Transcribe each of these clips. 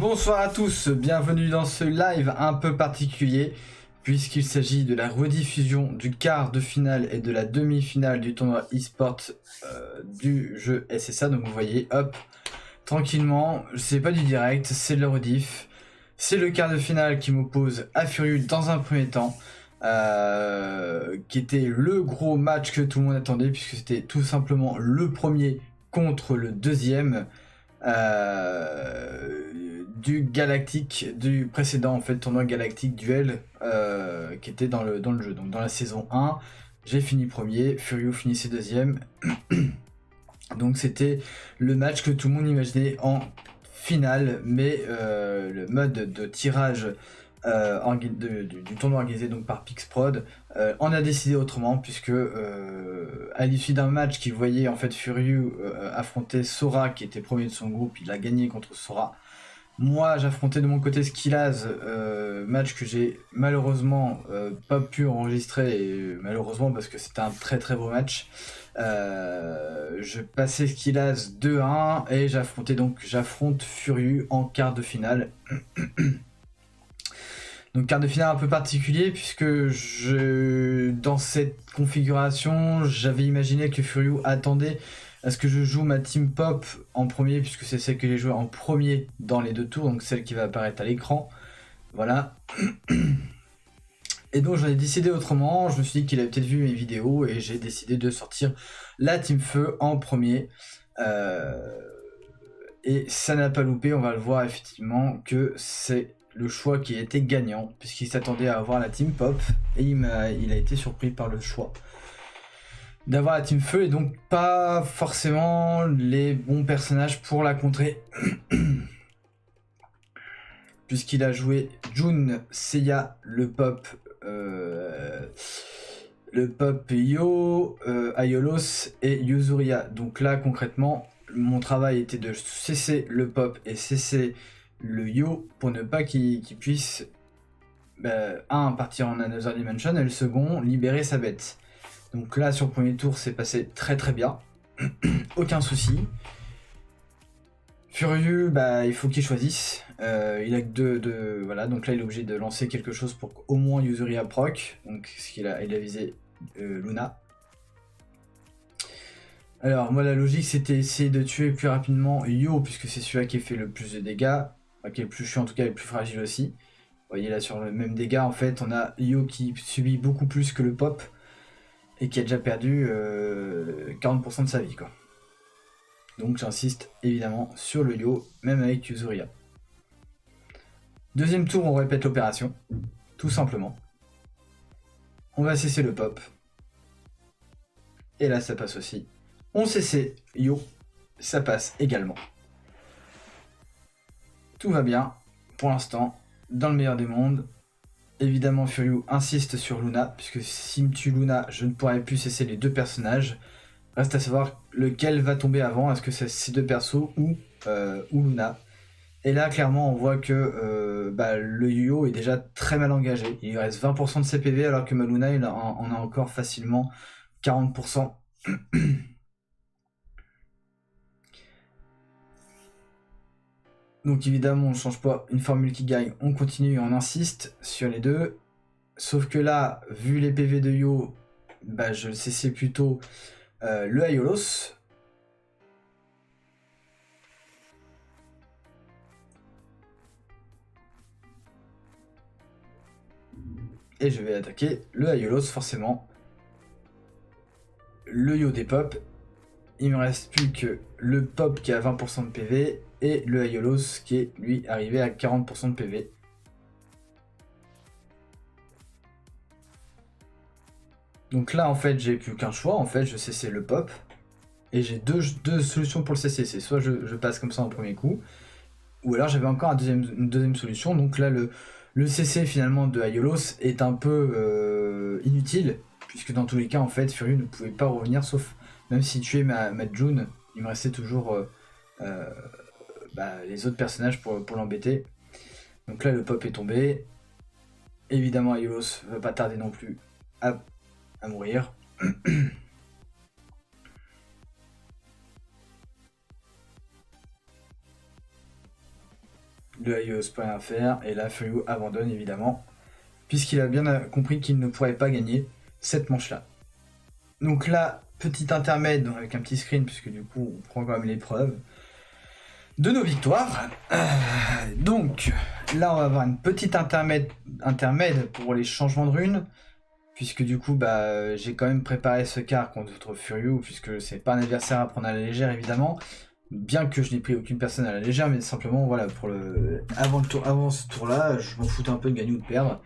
Bonsoir à tous, bienvenue dans ce live un peu particulier puisqu'il s'agit de la rediffusion du quart de finale et de la demi-finale du tournoi e-sport du jeu SSA. Donc vous voyez, hop, tranquillement, c'est pas du direct, c'est de la rediff. C'est le quart de finale qui m'oppose à Furieux dans un premier temps, qui était le gros match que tout le monde attendait puisque c'était tout simplement le premier contre le deuxième. Du galactique, du précédent en fait tournoi galactique duel qui était dans le jeu. Donc dans la saison 1, j'ai fini premier, Furieux finissait deuxième. Donc c'était le match que tout le monde imaginait en finale, mais le mode de tirage du tournoi organisé donc par Pixprod en a décidé autrement, puisque à l'issue d'un match qui voyait en fait Furieux affronter Sora qui était premier de son groupe, il a gagné contre Sora. Moi j'affrontais de mon côté Skillaz, match que j'ai malheureusement pas pu enregistrer, et malheureusement parce que c'était un très très beau match. Je passais Skillaz 2-1 et j'affronte Furieux en quart de finale. Donc quart de finale un peu particulier puisque dans cette configuration, j'avais imaginé que Furieux attendait à ce que je joue ma team pop en premier, puisque c'est celle que j'ai jouée en premier dans les deux tours, donc celle qui va apparaître à l'écran. Voilà. Et donc j'en ai décidé autrement, je me suis dit qu'il avait peut-être vu mes vidéos et j'ai décidé de sortir la team feu en premier. Et ça n'a pas loupé, on va le voir effectivement que c'est le choix qui a été gagnant, puisqu'il s'attendait à avoir la team pop, et il a été surpris par le choix d'avoir la team feu, et donc pas forcément les bons personnages pour la contrer. Puisqu'il a joué Jun, Seiya, le pop Yo, Aiolos et Yuzuria. Donc là concrètement, mon travail était de cesser le pop et cesser le Yo pour ne pas qu'il puisse partir en Another Dimension, et le second libérer sa bête. Donc là sur le premier tour c'est passé très très bien. Aucun souci. Furieux, il faut qu'il choisisse. Il a que deux. Voilà, donc là il est obligé de lancer quelque chose pour qu'au moins Yuzuria proc. Donc il a visé Luna. Alors moi la logique c'était essayer de tuer plus rapidement Yo, puisque c'est celui-là qui fait le plus de dégâts. Enfin, qui est le plus chiant en tout cas, et le plus fragile aussi. Vous voyez là sur le même dégât en fait on a Yo qui subit beaucoup plus que le pop. Et qui a déjà perdu 40% de sa vie quoi. Donc j'insiste évidemment sur le Yo, même avec Yuzuria. Deuxième tour, on répète l'opération, tout simplement. On va cesser le pop. Et là ça passe aussi. On cessait Yo, ça passe également. Tout va bien, pour l'instant, dans le meilleur des mondes. Évidemment Furieux insiste sur Luna, puisque s'il me tue Luna, je ne pourrai plus cesser les deux personnages. Reste à savoir lequel va tomber avant, est-ce que c'est ces deux persos ou Luna. Et là clairement on voit que le Yo est déjà très mal engagé. Il lui reste 20% de ses PV alors que ma Luna il en a encore facilement 40%. Donc évidemment on ne change pas une formule qui gagne, on continue et on insiste sur les deux. Sauf que là, vu les PV de Yo, je cessais plutôt le Aiolos. Et je vais attaquer le Aiolos forcément. Le Yo des pop. Il me reste plus que le pop qui a 20% de PV et le Aiolos qui est lui arrivé à 40% de PV. Donc là en fait j'ai plus qu'un choix, en fait je cessais le pop. Et j'ai deux solutions pour le cesser. C'est soit je passe comme ça en premier coup, ou alors j'avais encore une deuxième solution. Donc là le CC finalement de Aiolos est un peu inutile, puisque dans tous les cas en fait Furieux ne pouvait pas revenir, sauf même si tuait ma Jun, il me restait toujours les autres personnages pour l'embêter. Donc là le pop est tombé. Évidemment Aiolos va pas tarder non plus à mourir. Le Aios peut rien faire, et là Furiou abandonne évidemment, puisqu'il a bien compris qu'il ne pourrait pas gagner cette manche-là. Donc là, petit intermède avec un petit screen, puisque du coup on prend quand même l'épreuve de nos victoires. Donc là on va avoir une petite intermède pour les changements de runes, puisque du coup j'ai quand même préparé ce quart contre Furiou, puisque c'est pas un adversaire à prendre à la légère évidemment, bien que je n'ai pris aucune personne à la légère, mais simplement voilà, pour avant ce tour là je m'en foutais un peu de gagner ou de perdre.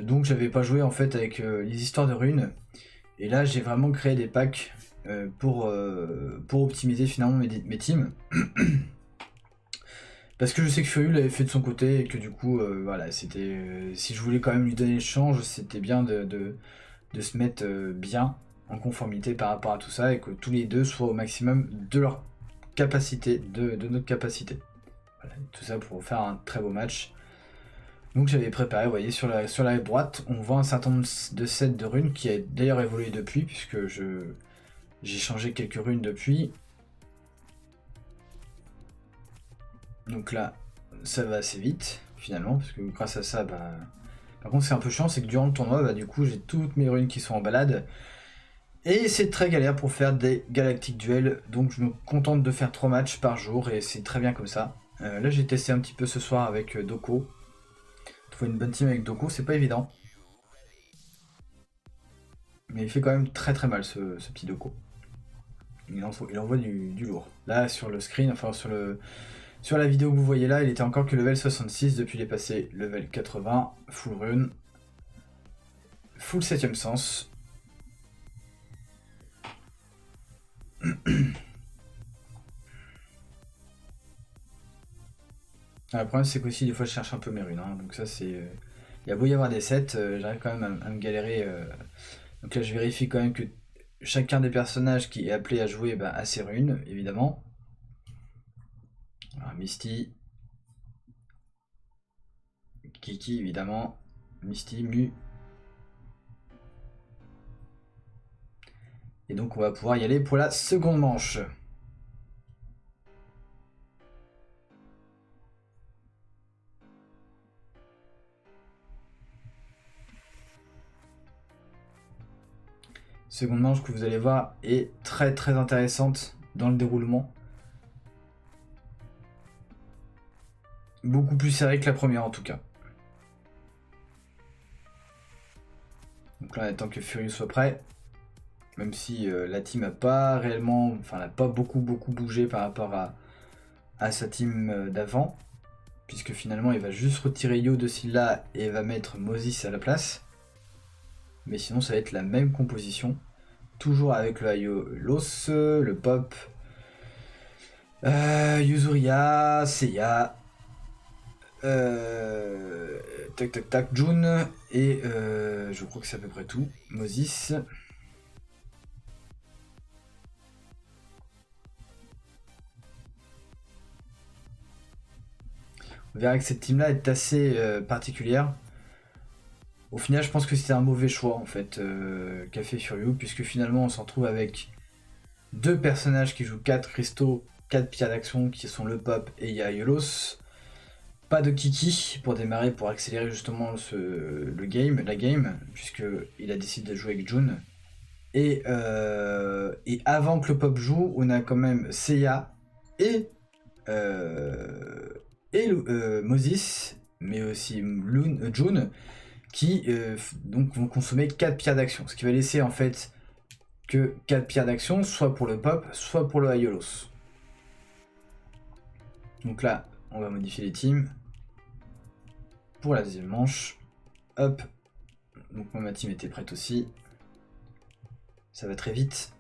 Donc j'avais pas joué en fait avec les histoires de runes, et là j'ai vraiment créé des packs pour optimiser finalement mes teams. Parce que je sais que Furiou l'avait fait de son côté, et que du coup voilà, c'était si je voulais quand même lui donner le change, c'était bien de se mettre bien en conformité par rapport à tout ça, et que tous les deux soient au maximum de leur capacité, de notre capacité. Voilà, tout ça pour faire un très beau match. Donc j'avais préparé, vous voyez, sur la droite, on voit un certain nombre de sets de runes qui a d'ailleurs évolué depuis, puisque j'ai changé quelques runes depuis. Donc là, ça va assez vite, finalement, parce que grâce à ça, par contre, c'est un peu chiant, c'est que durant le tournoi, du coup, j'ai toutes mes runes qui sont en balade. Et c'est très galère pour faire des Galactic Duels, donc je me contente de faire 3 matchs par jour, et c'est très bien comme ça. Là, j'ai testé un petit peu ce soir avec Doko. Trouver une bonne team avec Doko, c'est pas évident. Mais il fait quand même très très mal ce petit Doko. Il envoie du lourd. Là, sur le screen, enfin sur la vidéo que vous voyez là, il était encore que level 66, depuis il est passé level 80, full rune, full 7ème sens. Le problème c'est qu'aussi des fois je cherche un peu mes runes, hein, donc ça c'est... Il y a beau y avoir des sets, j'arrive quand même à me galérer. Donc là je vérifie quand même que chacun des personnages qui est appelé à jouer a ses runes, évidemment. Alors, Misty, Kiki évidemment, Misty, Mu. Et donc on va pouvoir y aller pour la seconde manche. Seconde manche que vous allez voir est très très intéressante dans le déroulement. Beaucoup plus serré que la première en tout cas. Donc là on attend que Furious soit prêt. Même si la team n'a pas réellement, enfin n'a pas beaucoup bougé par rapport à sa team d'avant. Puisque finalement il va juste retirer Yo de Scylla et va mettre Moses à la place. Mais sinon ça va être la même composition. Toujours avec le Aios, le Pop, Yuzuria, Seiya, tac, June, et je crois que c'est à peu près tout. Moses. On verra que cette team là est assez particulière. Au final, je pense que c'était un mauvais choix en fait qu'a fait Furiou, puisque finalement on s'en retrouve avec deux personnages qui jouent 4 cristaux, 4 pierres d'action qui sont le Pop et Yaelos. Pas de Kiki pour démarrer, pour accélérer justement la game, puisqu'il a décidé de jouer avec June. Et avant que le Pop joue, on a quand même Seiya et Moses, mais aussi June, qui donc vont consommer 4 pierres d'action. Ce qui va laisser en fait que 4 pierres d'action, soit pour le Pop, soit pour le Aiolos. Donc là, on va modifier les teams. Pour la deuxième manche, hop. Donc moi, ma team était prête aussi. Ça va très vite.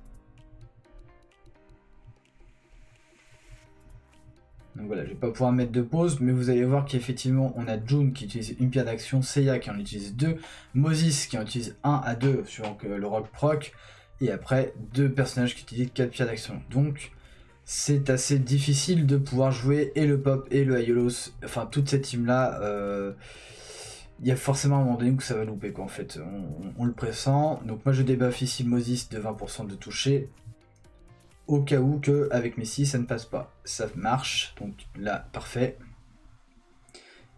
Donc voilà, je vais pas pouvoir mettre de pause, mais vous allez voir qu'effectivement, on a June qui utilise une pierre d'action, Seiya qui en utilise 2, Moses qui en utilise 1 à 2 sur le Rock Proc, et après, 2 personnages qui utilisent 4 pierres d'action. Donc, c'est assez difficile de pouvoir jouer et le Pop et le Aiolos, enfin toute cette team là. Il y a forcément un moment donné où ça va louper quoi en fait, on le pressent. Donc moi je débuff ici Moses de 20% de toucher. au cas où que avec Messi ça ne passe pas. Ça marche, donc là, parfait.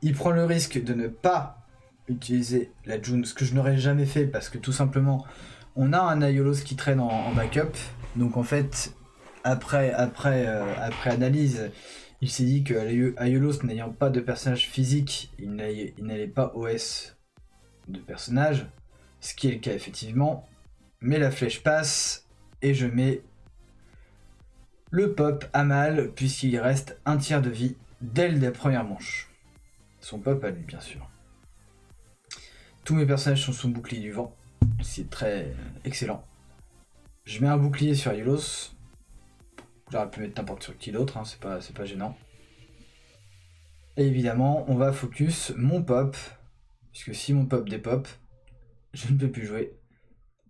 Il prend le risque de ne pas utiliser la June, ce que je n'aurais jamais fait parce que tout simplement, on a un Aiolos qui traîne en backup. Donc en fait, après analyse, il s'est dit que Aiolos n'ayant pas de personnage physique, il n'allait pas OS de personnage, ce qui est le cas effectivement. Mais la flèche passe et je mets le pop à mal puisqu'il reste un tiers de vie dès la première manche. Son pop à lui bien sûr. Tous mes personnages sont sous bouclier du vent, c'est très excellent. Je mets un bouclier sur Aiolos. J'aurais pu mettre n'importe qui d'autre, hein, c'est pas gênant. Et évidemment, on va focus mon pop, puisque si mon pop dépop, je ne peux plus jouer.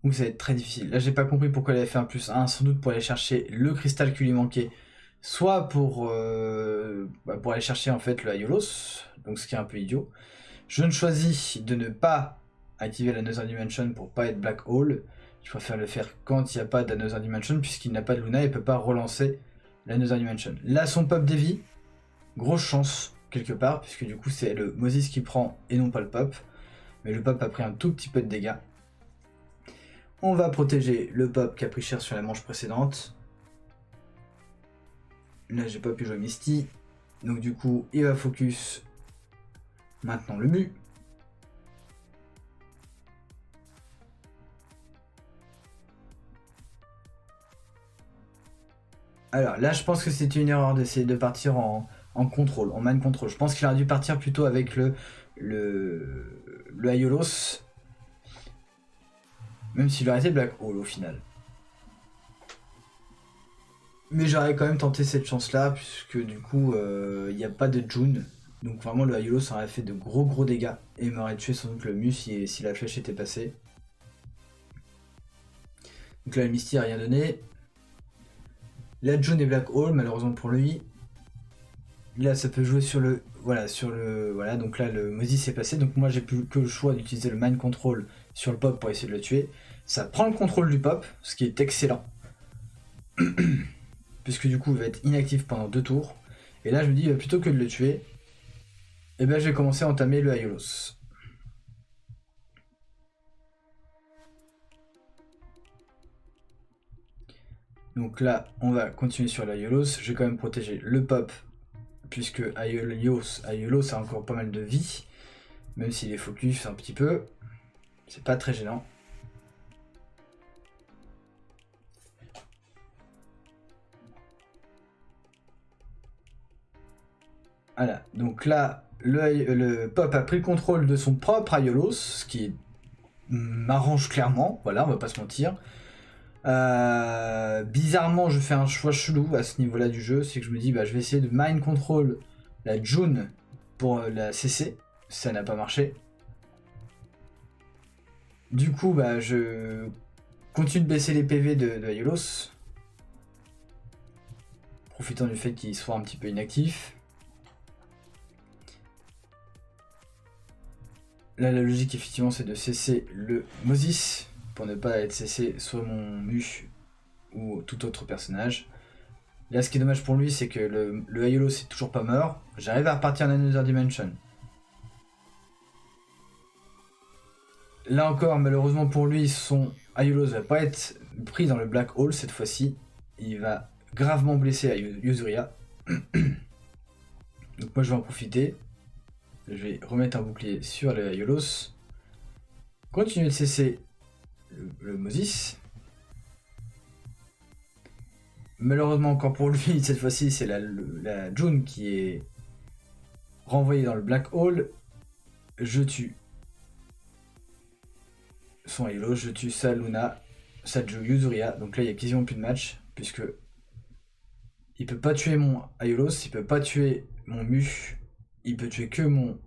Donc ça va être très difficile. Là, j'ai pas compris pourquoi elle avait fait un +1, sans doute pour aller chercher le cristal qui lui manquait, soit pour aller chercher en fait le Aiolos, donc ce qui est un peu idiot. Je ne choisis de ne pas activer l'Another Dimension pour pas être Black Hole. Je préfère le faire quand il n'y a pas d'Another Dimension, puisqu'il n'a pas de Luna et ne peut pas relancer l'Another Dimension. Là, son pop dévie, grosse chance quelque part, puisque du coup c'est le Moses qui prend et non pas le pop. Mais le pop a pris un tout petit peu de dégâts. On va protéger le pop qui a pris cher sur la manche précédente. Là j'ai pas pu jouer Misty. Donc du coup il va focus maintenant le mu. Alors là je pense que c'était une erreur d'essayer de partir en contrôle, en man control. Je pense qu'il aurait dû partir plutôt avec le Aiolos. Même s'il aurait été Black Hole au final. Mais j'aurais quand même tenté cette chance là, puisque du coup il n'y a pas de June. Donc vraiment le Aiolos aurait fait de gros dégâts et m'aurait tué sans doute le mu si la flèche était passée. Donc là le Misty a rien donné. La June et Black Hole malheureusement pour lui. Là ça peut jouer sur le. Voilà, donc là le Moses est passé. Donc moi j'ai plus que le choix d'utiliser le mind control sur le pop pour essayer de le tuer. Ça prend le contrôle du pop, ce qui est excellent. Puisque du coup il va être inactif pendant 2 tours. Et là je me dis plutôt que de le tuer, et ben je vais commencer à entamer le Aiolos. Donc là on va continuer sur l'Aiolos. Je vais quand même protéger le pop, puisque Aiolos a encore pas mal de vie. Même s'il est focus un petit peu. C'est pas très gênant. Voilà, donc là, le pop a pris le contrôle de son propre Aiolos, ce qui m'arrange clairement, voilà, on va pas se mentir. Bizarrement, je fais un choix chelou à ce niveau-là du jeu, c'est que je me dis, bah, je vais essayer de mind control la June pour la CC, ça n'a pas marché. Du coup, bah, je continue de baisser les PV de Aiolos, profitant du fait qu'il soit un petit peu inactif. Là, la logique, effectivement, c'est de cesser le Moses pour ne pas être cessé soit mon mu ou tout autre personnage. Là, ce qui est dommage pour lui, c'est que le Aiolos est toujours pas mort. J'arrive à repartir en Another Dimension. Là encore, malheureusement pour lui, son Aiolos va pas être pris dans le Black Hole cette fois-ci. Il va gravement blesser Yuzuria. Donc moi, je vais en profiter. Je vais remettre un bouclier sur le Aiolos. Continuer de cesser le Moses. Malheureusement encore pour lui, cette fois-ci, c'est la June qui est renvoyée dans le Black Hole. Je tue son Aiolos, je tue sa Luna, sa Yuzuria. Donc là, il n'y a quasiment plus de match, puisque il peut pas tuer mon Aiolos, il peut pas tuer mon mu, il peut tuer que mon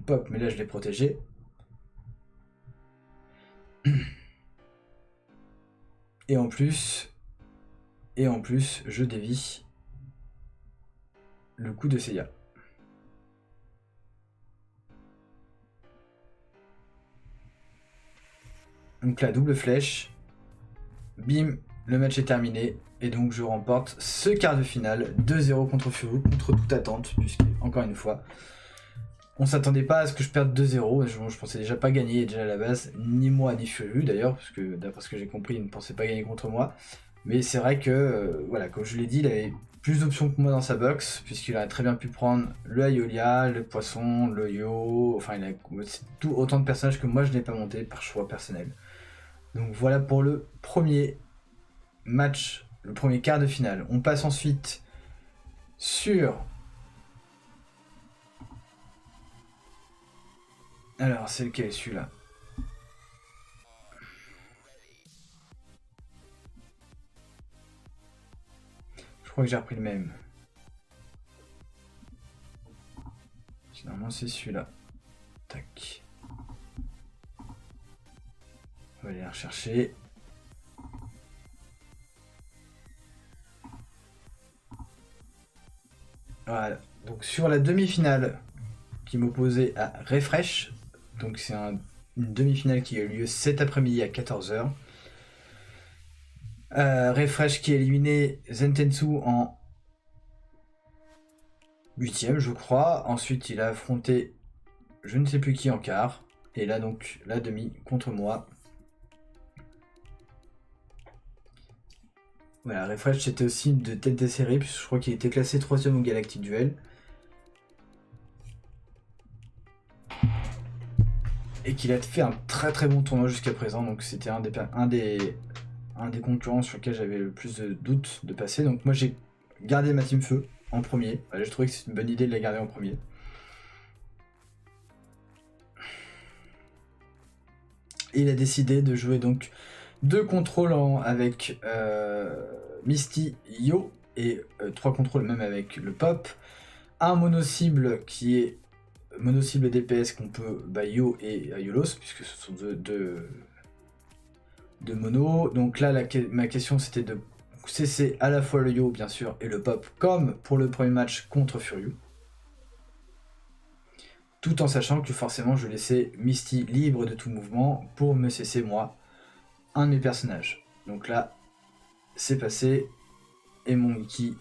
pop, mais là je l'ai protégé. Et en plus, je dévie le coup de Seiya. Donc la double flèche, bim, Le match est terminé et donc je remporte ce quart de finale 2-0 contre Furu, contre toute attente, puisque encore une fois, on s'attendait pas à ce que je perde 2-0. Je pensais déjà pas gagner déjà à la base, ni moi ni Furu d'ailleurs, parce que d'après ce que j'ai compris, il ne pensait pas gagner contre moi. Mais c'est vrai que, voilà, comme je l'ai dit, il avait plus d'options que moi dans sa box, puisqu'il aurait très bien pu prendre le Aiolia, le Poisson, le Yo, enfin il a tout autant de personnages que moi je n'ai pas monté par choix personnel. Donc voilà pour le premier match, le premier quart de finale. On passe ensuite sur... Alors c'est lequel celui-là? Je crois que j'ai repris le même. Finalement c'est celui-là. Tac. On va aller la rechercher. Voilà. Donc sur la demi-finale qui m'opposait à Refresh, donc c'est une demi-finale qui a eu lieu cet après-midi à 14h. Refresh qui a éliminé Zentensu en 8ème je crois. Ensuite il a affronté je ne sais plus qui en quart. Et là donc la demi contre moi. Voilà, Refresh c'était aussi une de tête des séries, puisque je crois qu'il était classé 3ème au Galactic Duel. Et qu'il a fait un très très bon tournoi jusqu'à présent, donc c'était un des concurrents sur lequel j'avais le plus de doutes de passer. Donc moi j'ai gardé ma team feu en premier. Voilà, j'ai trouvé que c'est une bonne idée de la garder en premier. Et il a décidé de jouer donc 2 contrôles avec Misty, Yo, et 3 contrôles même avec le Pop. Un mono-cible qui est mono-cible DPS qu'on peut Yo et Yolos, puisque ce sont deux mono. Donc là, ma question c'était de cesser à la fois le Yo, bien sûr, et le Pop, comme pour le premier match contre Furieux. Tout en sachant que forcément je laissais Misty libre de tout mouvement pour me cesser moi, un de mes personnages. Donc là, c'est passé, et mon wiki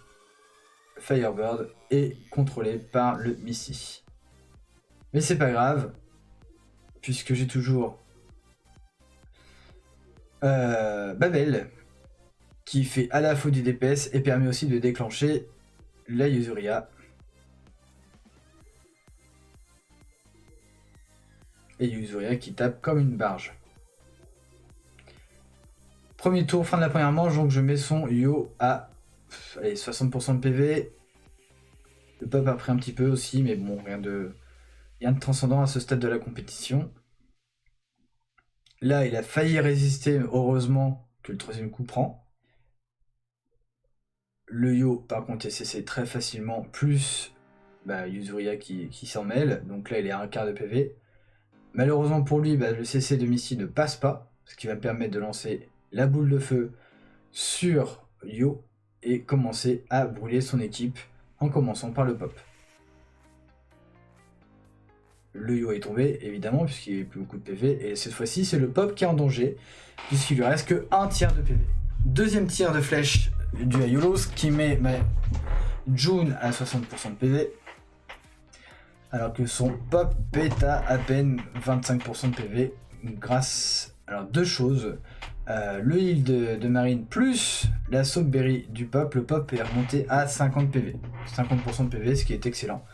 Firebird est contrôlé par le Misty. Mais c'est pas grave, puisque j'ai toujours Babel, qui fait à la fois du DPS et permet aussi de déclencher la Yuzuria. Et Yuzuria qui tape comme une barge. Premier tour, fin de la première manche, donc je mets son Yo à 60% de PV. Le Pop a pris un petit peu aussi, mais bon, rien de transcendant à ce stade de la compétition. Là, il a failli résister, heureusement que le troisième coup prend. Le Yo, par contre, est cessé très facilement, plus Yuzuria qui s'en mêle. Donc là, il est à un quart de PV. Malheureusement pour lui, le CC de Misty ne passe pas, ce qui va me permettre de lancer la boule de feu sur Yo et commencer à brûler son équipe en commençant par le Pop. Le Yo est tombé, évidemment, puisqu'il n'y avait plus beaucoup de PV, et cette fois-ci, c'est le Pop qui est en danger, puisqu'il lui reste que un tiers de PV. Deuxième tir de flèche du Aiolos qui met June à 60% de PV, alors que son Pop est à peine 25% de PV, grâce à deux choses. Le heal de Marine plus la Soapberry du Pop, le Pop est remonté à 50 PV, 50% de PV, ce qui est excellent.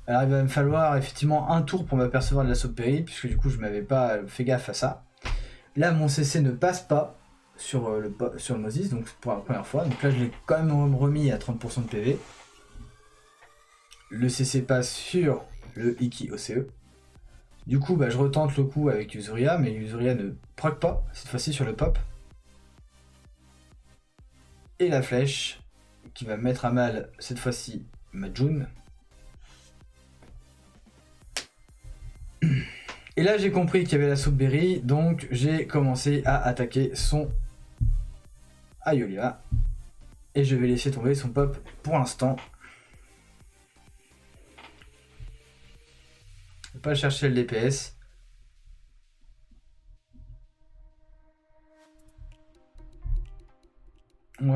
Alors il va me falloir effectivement un tour pour m'apercevoir de la Soapberry, puisque du coup je m'avais pas fait gaffe à ça. Là mon CC ne passe pas sur le Moses, donc pour la première fois, donc là je l'ai quand même remis à 30% de PV. Le CC passe sur le Iki OCE. Du coup je retente le coup avec Yuzuria, mais Yuzuria ne proc pas, cette fois-ci sur le Pop. Et la flèche qui va mettre à mal cette fois-ci ma June. Et là j'ai compris qu'il y avait la Soapberry, donc j'ai commencé à attaquer son Aiolia. Et je vais laisser tomber son Pop pour l'instant. Je vais pas chercher le DPS.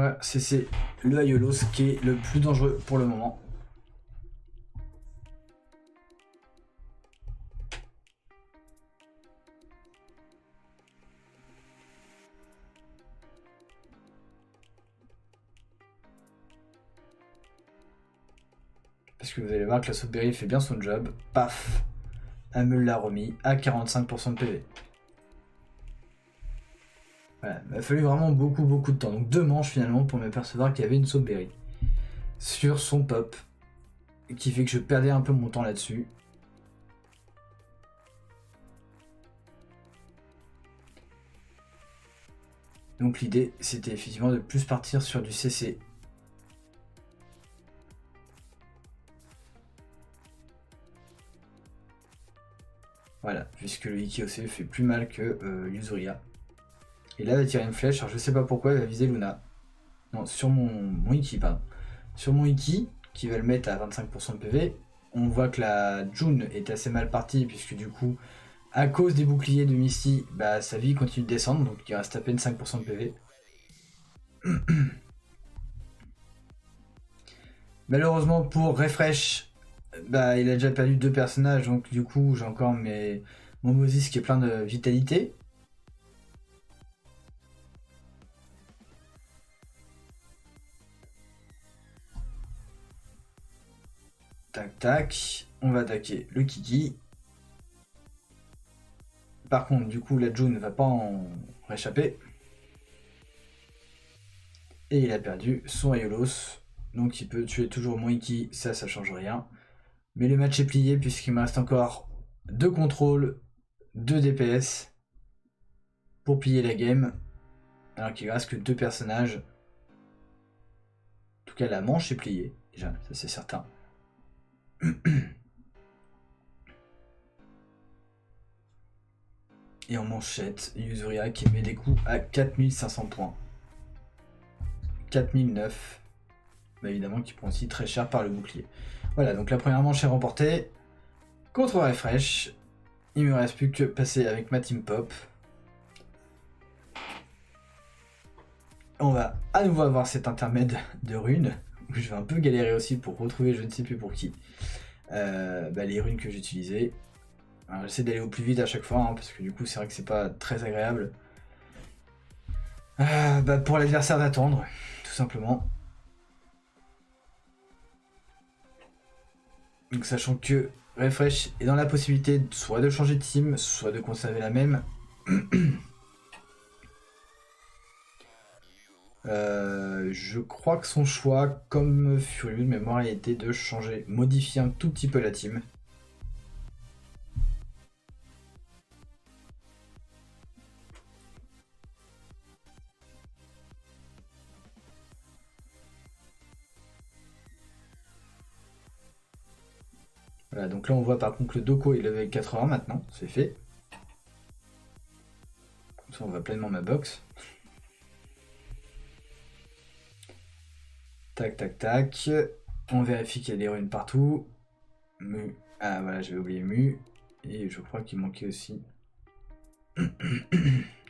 va cesser le Aiolos qui est le plus dangereux pour le moment. Parce que vous allez voir que la Soberry fait bien son job. Paf, elle me l'a remis à 45% de PV. Voilà, il m'a fallu vraiment beaucoup de temps. Donc 2 manches finalement pour m'apercevoir qu'il y avait une Soberry sur son pop. Qui fait que je perdais un peu mon temps là-dessus. Donc l'idée c'était effectivement de plus partir sur du CC. Voilà, puisque le Iki OC fait plus mal que Yuzuria. Et là, elle va tirer une flèche, alors je sais pas pourquoi, elle va viser Luna. Non, sur mon Iki, pardon. Sur mon Iki, qui va le mettre à 25% de PV, on voit que la June est assez mal partie, puisque du coup, à cause des boucliers de Misty, bah, sa vie continue de descendre, donc il reste à peine 5% de PV. Malheureusement pour Refresh, bah, il a déjà perdu 2 personnages, donc du coup j'ai encore mon Moses qui est plein de vitalité. Tac tac, on va attaquer le Kiki. Par contre du coup la June ne va pas en réchapper. Et il a perdu son Aiolos, donc il peut tuer toujours mon Iki, ça change rien. Mais le match est plié puisqu'il me reste encore 2 contrôles, 2 DPS pour plier la game. Alors qu'il ne reste que 2 personnages. En tout cas la manche est pliée, déjà, ça c'est certain. Et en manchette, Yuzuria qui met des coups à 4500 points. 4009. Bah évidemment qui prend aussi très cher par le bouclier. Voilà, donc la première manche est remportée. Contre Refresh, il me reste plus que passer avec ma team pop. On va à nouveau avoir cet intermède de runes, où je vais un peu galérer aussi pour retrouver je ne sais plus pour qui les runes que j'utilisais. J'essaie d'aller au plus vite à chaque fois, hein, parce que du coup c'est vrai que c'est pas très agréable. Pour l'adversaire d'attendre, tout simplement. Donc sachant que Refresh est dans la possibilité soit de changer de team, soit de conserver la même. Je crois que son choix, comme Furieux de mémoire, a été de changer, modifier un tout petit peu la team. Voilà, donc là on voit par contre que le Doko est level 80 maintenant, c'est fait. Comme ça on voit pleinement ma box. Tac tac tac. On vérifie qu'il y a des runes partout. Mu. Ah voilà, j'avais oublié Mu. Et je crois qu'il manquait aussi.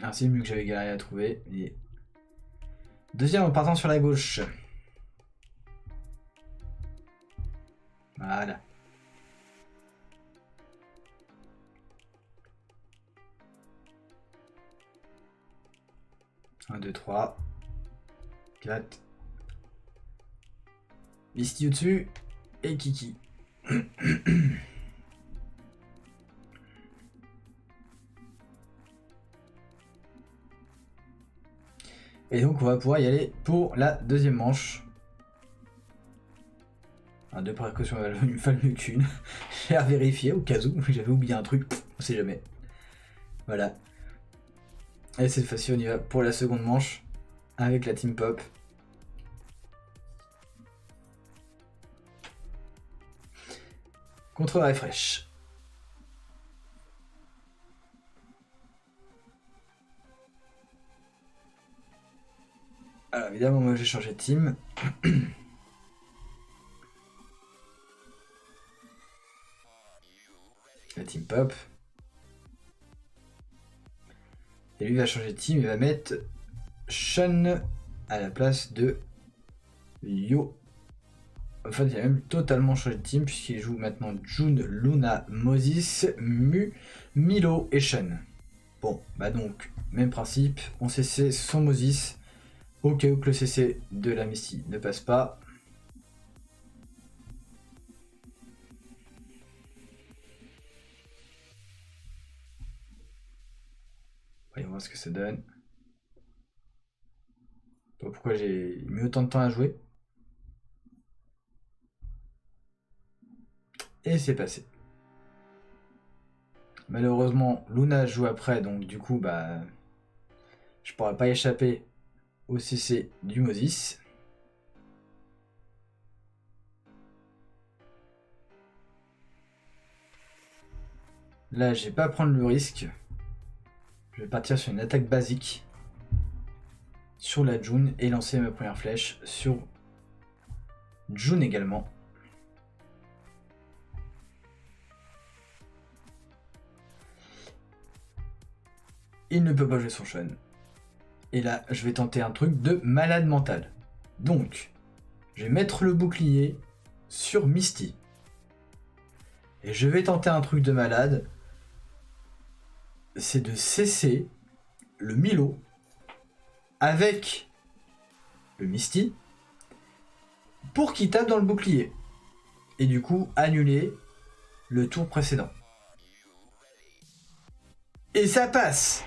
Ah c'est Mu que j'avais galéré à trouver. Et... Deuxième en partant sur la gauche. Voilà. 1, 2, 3, 4. Misty au-dessus. Et Kiki. Et donc on va pouvoir y aller pour la deuxième manche. Deux précautions valent mieux qu'une. J'ai à vérifier au cas où, j'avais oublié un truc, on sait jamais. Voilà. Et cette fois-ci on y va pour la seconde manche avec la team pop. Contre Refresh. Alors évidemment moi j'ai changé de team. La team pop. Et lui va changer de team, il va mettre Shun à la place de Yo. En fait, il a même totalement changé de team puisqu'il joue maintenant June, Luna, Moses, Milo et Shen. Bon, bah donc, même principe, on CC son Moses au cas où que le CC de la Misty ne passe pas. Voyons voir ce que ça donne. Pourquoi j'ai mis autant de temps à jouer. Et c'est passé. Malheureusement, Luna joue après, donc du coup, bah, je pourrais pas échapper au CC du Moses. Là, je vais pas prendre le risque. Je vais partir sur une attaque basique sur la June et lancer ma première flèche sur June également. Il ne peut pas jouer son Shen. Et là, je vais tenter un truc de malade mental. Donc, je vais mettre le bouclier sur Misty. Et je vais tenter un truc de malade. C'est de cesser le Milo avec le Misty pour qu'il tape dans le bouclier. Et du coup, annuler le tour précédent. Et ça passe!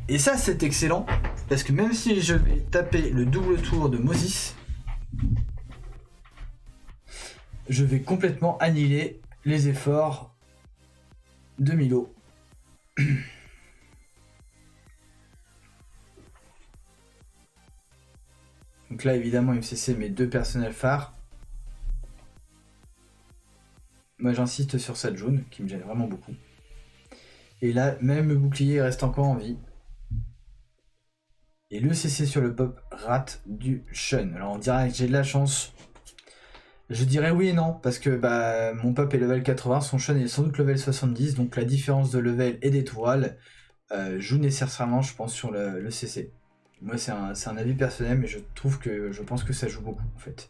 Et ça, c'est excellent, parce que même si je vais taper le double tour de Moses, je vais complètement annihiler les efforts de Milo. Donc là, évidemment, il me CC mes deux personnels phares. Moi, j'insiste sur cette jaune, qui me gêne vraiment beaucoup. Et là, même le bouclier reste encore en vie. Et le CC sur le pop rate du Shen. Alors on dirait que j'ai de la chance. Je dirais oui et non, parce que bah, mon pop est level 80, son Shen est sans doute level 70, donc la différence de level et d'étoiles joue nécessairement, je pense, sur le CC. Moi, c'est un avis personnel, mais je pense que ça joue beaucoup, en fait.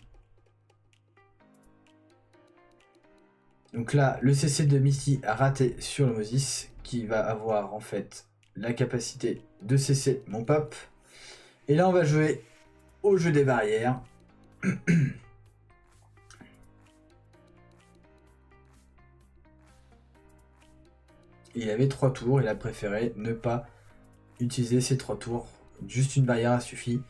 Donc là, le CC de Misty a raté sur le Moses, qui va avoir, en fait, la capacité de CC mon pop. Et là, on va jouer au jeu des barrières. Il avait 3 tours, il a préféré ne pas utiliser ces 3 tours. Juste une barrière a suffi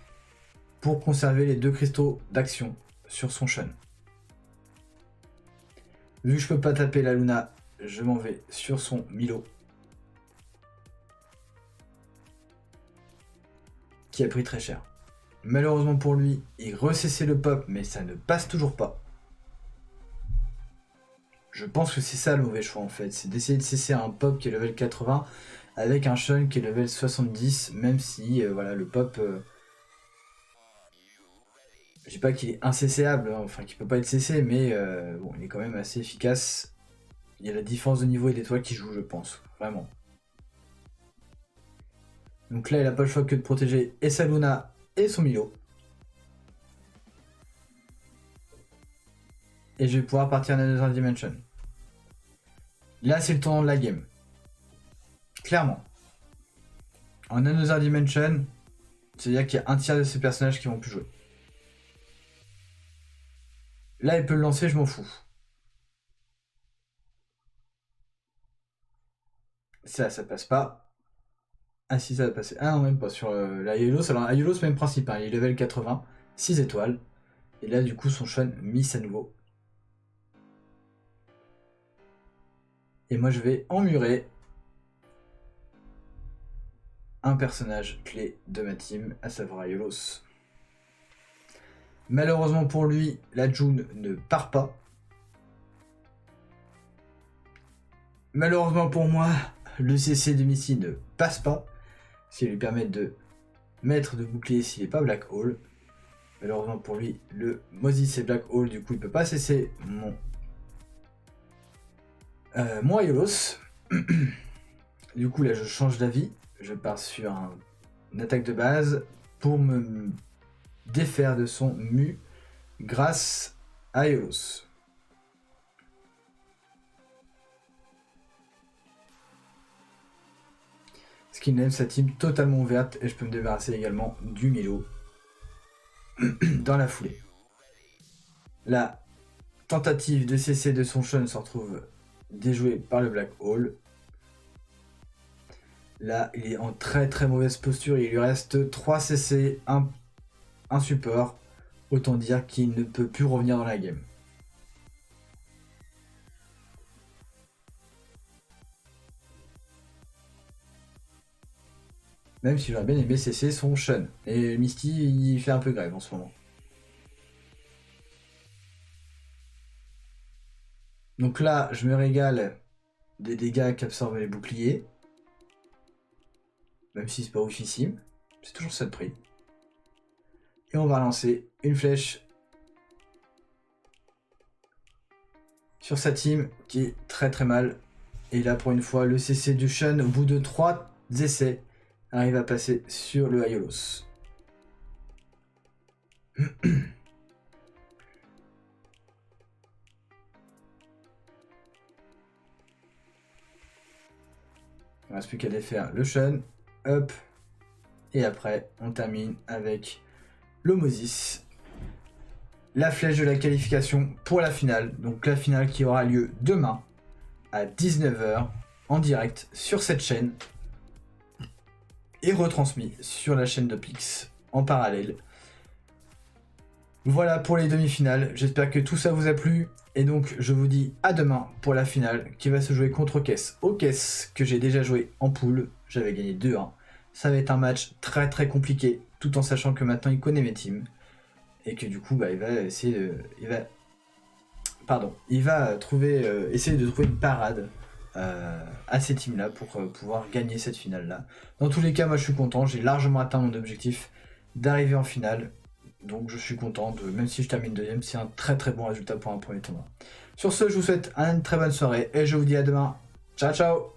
pour conserver les 2 cristaux d'action sur son Shen. Vu que je peux pas taper la Luna, je m'en vais sur son Milo. Qui a pris très cher. Malheureusement pour lui, il recessait le pop, mais ça ne passe toujours pas. Je pense que c'est ça le mauvais choix en fait, c'est d'essayer de cesser un pop qui est level 80 avec un Shen qui est level 70, même si voilà, le pop... je dis pas qu'il est incesséable, hein, enfin qu'il peut pas être cessé, mais bon, il est quand même assez efficace. Il y a la différence de niveau et d'étoiles qui joue, je pense, vraiment. Donc là, il a pas le choix que de protéger et sa Luna et son Milo. Et je vais pouvoir partir en Another Dimension. Là, c'est le tournant de la game. Clairement. En Another Dimension, c'est-à-dire qu'il y a un tiers de ces personnages qui vont plus jouer. Là, il peut le lancer, je m'en fous. Ça passe pas. Ah si, ça va passer. Ah non, même pas sur la Aiolos. Alors, Aiolos, même principe, hein, il est level 80, 6 étoiles. Et là, du coup, son Shen miss à nouveau. Et moi, je vais emmurer un personnage clé de ma team, à savoir Aiolos. Malheureusement pour lui, la June ne part pas. Malheureusement pour moi, le CC de Misty ne passe pas. Ce qui lui permet de mettre de bouclier s'il n'est pas Black Hole. Malheureusement pour lui, le Moses est Black Hole, du coup il peut pas cesser mon Aiolos. Du coup là je change d'avis. Je pars sur une attaque de base pour me défaire de son mu grâce à Iolos. Ce qui laisse sa team totalement ouverte et je peux me débarrasser également du Milo dans la foulée. La tentative de CC de son Shun se retrouve déjouée par le Black Hole. Là, il est en très très mauvaise posture. Il lui reste 3 CC, un support. Autant dire qu'il ne peut plus revenir dans la game. Même si j'aurais bien aimé CC son Shun. Et Misty, il fait un peu grève en ce moment. Donc là, je me régale des dégâts qu'absorbent les boucliers. Même si c'est pas oufissime. C'est toujours ça de prix. Et on va lancer une flèche sur sa team qui est très très mal. Et là, pour une fois, le CC du Shun, au bout de 3 essais, arrive à passer sur le Iolos. Il ne reste plus qu'à défaire le Shun. Hop. Et après, on termine avec l'Homosis. La flèche de la qualification pour la finale. Donc la finale qui aura lieu demain à 19h en direct sur cette chaîne. Et retransmis sur la chaîne de Pix en parallèle. Voilà pour les demi-finales. J'espère que tout ça vous a plu. Et donc je vous dis à demain pour la finale qui va se jouer contre Okess. Okess que j'ai déjà joué en poule. J'avais gagné 2-1. Ça va être un match très très compliqué. Tout en sachant que maintenant il connaît mes teams. Et que du coup il va essayer de... Il va essayer de trouver une parade à ces teams-là pour pouvoir gagner cette finale-là. Dans tous les cas, moi je suis content. J'ai largement atteint mon objectif d'arriver en finale. Donc je suis content, même si je termine deuxième, c'est un très très bon résultat pour un premier tournoi. Sur ce, je vous souhaite une très bonne soirée et je vous dis à demain. Ciao ciao.